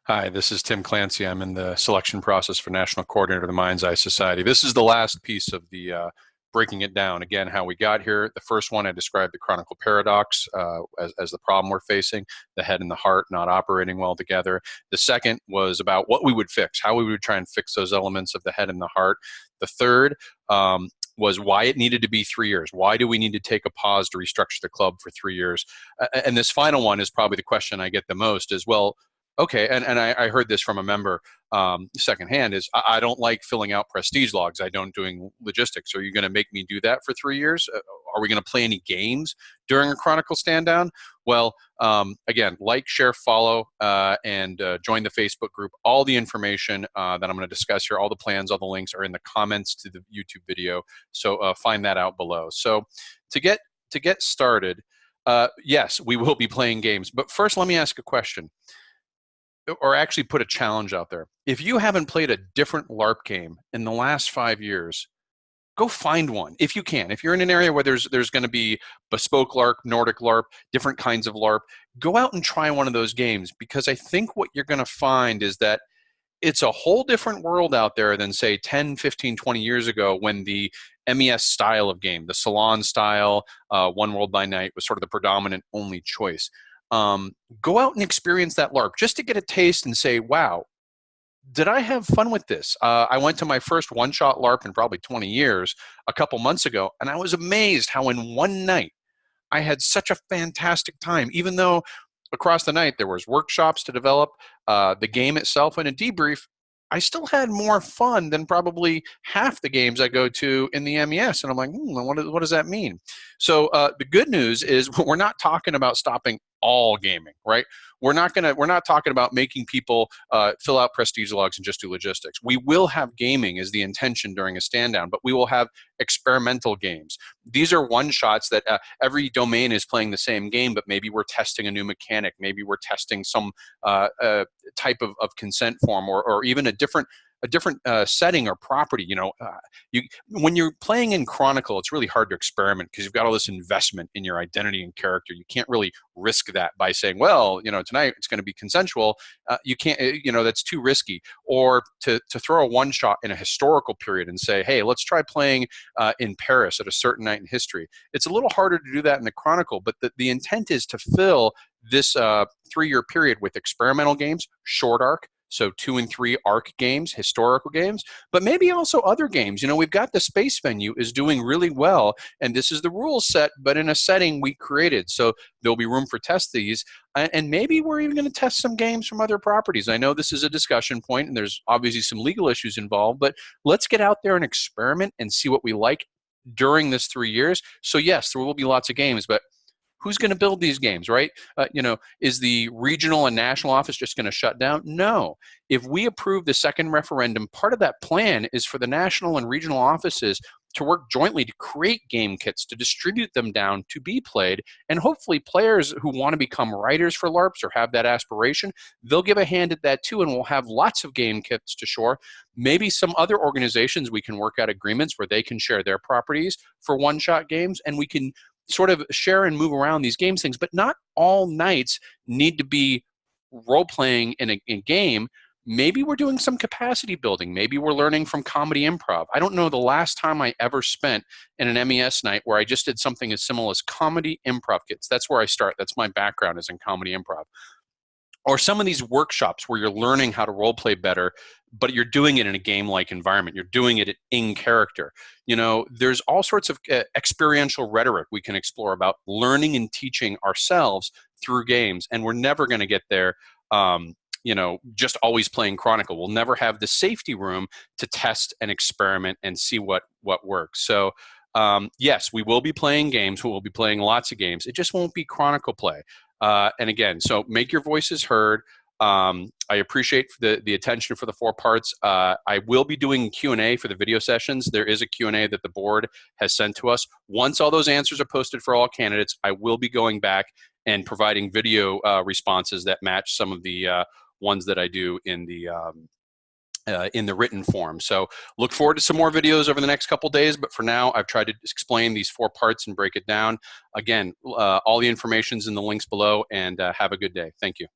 Hi, this is Tim Clancy. I'm in the selection process for National Coordinator of the Mind's Eye Society. This is the last piece of the breaking it down. Again, how we got here. The first one, I described the chronicle paradox as the problem we're facing, the head and the heart not operating well together. The second was about what we would fix, how we would try and fix those elements of the head and the heart. The third was why it needed to be 3 years. Why do we need to take a pause to restructure the club for 3 years? And this final one is probably the question I get the most is, well, okay, and I heard this from a member secondhand is I don't like filling out prestige logs. I don't doing logistics. Are you going to make me do that for 3 years? Are we going to play any games during a Chronicle stand down? Well, again, like, share, follow, and join the Facebook group. All the information that I'm going to discuss here, all the plans, all the links are in the comments to the YouTube video. So find that out below. So to get started, yes, we will be playing games. But first, let me ask a question, or actually put a challenge out there. If you haven't played a different LARP game in the last 5 years, go find one if you can. If you're in an area where there's going to be bespoke LARP, Nordic LARP, different kinds of LARP, go out and try one of those games, because I think what you're going to find is that it's a whole different world out there than, say, 10, 15, 20 years ago, when the MES style of game, the salon style, One World by Night, was sort of the predominant only choice. Go out and experience that LARP just to get a taste and say, wow, did I have fun with this? I went to my first one-shot LARP in probably 20 years a couple months ago, and I was amazed how in one night I had such a fantastic time, even though across the night there was workshops to develop the game itself and a debrief. I still had more fun than probably half the games I go to in the MES. And I'm like, what does that mean? So the good news is we're not talking about stopping all gaming, right? We're not talking about making people fill out prestige logs and just do logistics. We will have gaming as the intention during a stand down, but we will have experimental games. These are one shots that every domain is playing the same game, but maybe we're testing a new mechanic. Maybe we're testing some type of consent form, or even a different setting or property. When you're playing in Chronicle, it's really hard to experiment because you've got all this investment in your identity and character. You can't really risk that by saying, well, tonight it's going to be consensual. You can't, that's too risky. Or to throw a one shot in a historical period and say, hey, let's try playing in Paris at a certain night in history. It's a little harder to do that in the Chronicle, but the intent is to fill this 3-year period with experimental games, short arc, so 2 and 3 arc games, historical games, but maybe also other games. We've got the space venue is doing really well, and this is the rule set, but in a setting we created. So there'll be room for test these, and maybe we're even going to test some games from other properties. I know this is a discussion point, and there's obviously some legal issues involved, but let's get out there and experiment and see what we like during this 3 years. So yes, there will be lots of games, but who's going to build these games, right? Is the regional and national office just going to shut down? No. If we approve the second referendum, part of that plan is for the national and regional offices to work jointly to create game kits, to distribute them down to be played, and hopefully players who want to become writers for LARPs or have that aspiration, they'll give a hand at that too, and we'll have lots of game kits to shore. Maybe some other organizations, we can work out agreements where they can share their properties for one-shot games, and we can sort of share and move around these games things. But not all nights need to be role-playing in a game. Maybe we're doing some capacity building. Maybe we're learning from comedy improv. I don't know the last time I ever spent in an MES night where I just did something as simple as comedy improv kits. That's where I start. That's my background, is in comedy improv. Or some of these workshops where you're learning how to role play better, but you're doing it in a game-like environment. You're doing it in character. There's all sorts of experiential rhetoric we can explore about learning and teaching ourselves through games, and we're never going to get there just always playing Chronicle. We'll never have the safety room to test and experiment and see what works. So yes, we will be playing games. We will be playing lots of games. It just won't be Chronicle play. And again, so make your voices heard. I appreciate the attention for the 4 parts. I will be doing Q&A for the video sessions. There is a Q&A that the board has sent to us. Once all those answers are posted for all candidates, I will be going back and providing video responses that match some of the ones that I do in the written form. So look forward to some more videos over the next couple days, but for now I've tried to explain these 4 parts and break it down. Again, all the information's in the links below, and have a good day. Thank you.